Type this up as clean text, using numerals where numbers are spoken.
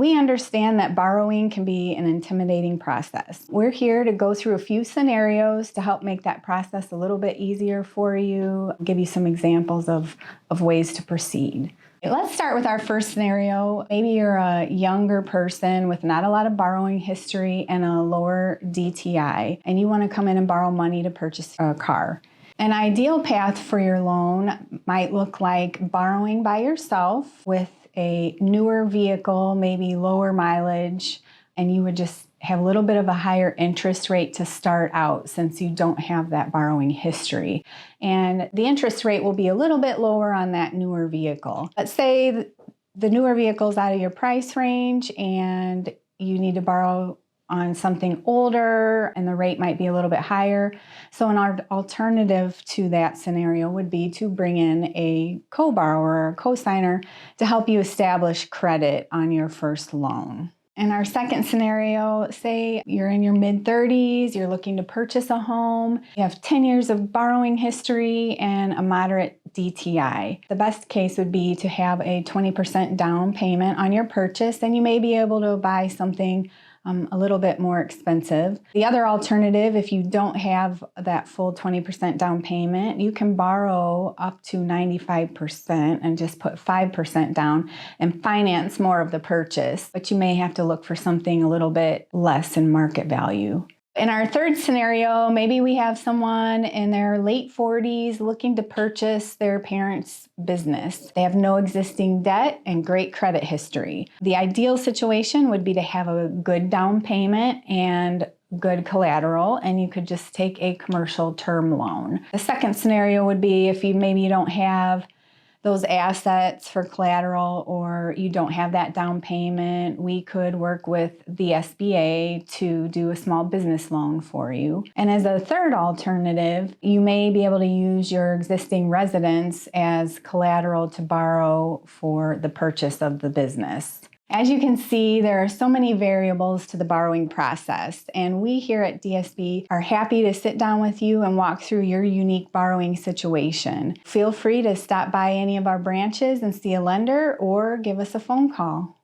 We understand that borrowing can be an intimidating process. We're here to go through a few scenarios to help make that process a little bit easier for you, give you some examples of ways to proceed. Let's start with our first scenario. Maybe you're a younger person with not a lot of borrowing history and a lower DTI, and you want to come in and borrow money to purchase a car. An ideal path for your loan might look like borrowing by yourself with a newer vehicle, maybe lower mileage, and you would just have a little bit of a higher interest rate to start out since you don't have that borrowing history. And the interest rate will be a little bit lower on that newer vehicle. Let's say the newer vehicle is out of your price range and you need to borrow on something older and the rate might be a little bit higher. So an alternative to that scenario would be to bring in a co-borrower or co-signer to help you establish credit on your first loan. In our second scenario, say you're in your mid-30s, you're looking to purchase a home, you have 10 years of borrowing history and a moderate DTI. The best case would be to have a 20% down payment on your purchase, and you may be able to buy something a little bit more expensive. The other alternative, if you don't have that full 20% down payment, you can borrow up to 95% and just put 5% down and finance more of the purchase, but you may have to look for something a little bit less in market value. In our third scenario, maybe we have someone in their late 40s looking to purchase their parents' business. They have no existing debt and great credit history. The ideal situation would be to have a good down payment and good collateral, and you could just take a commercial term loan. The second scenario would be if you don't have those assets for collateral or you don't have that down payment, we could work with the SBA to do a small business loan for you. And as a third alternative, you may be able to use your existing residence as collateral to borrow for the purchase of the business. As you can see, there are so many variables to the borrowing process, and we here at DSB are happy to sit down with you and walk through your unique borrowing situation. Feel free to stop by any of our branches and see a lender or give us a phone call.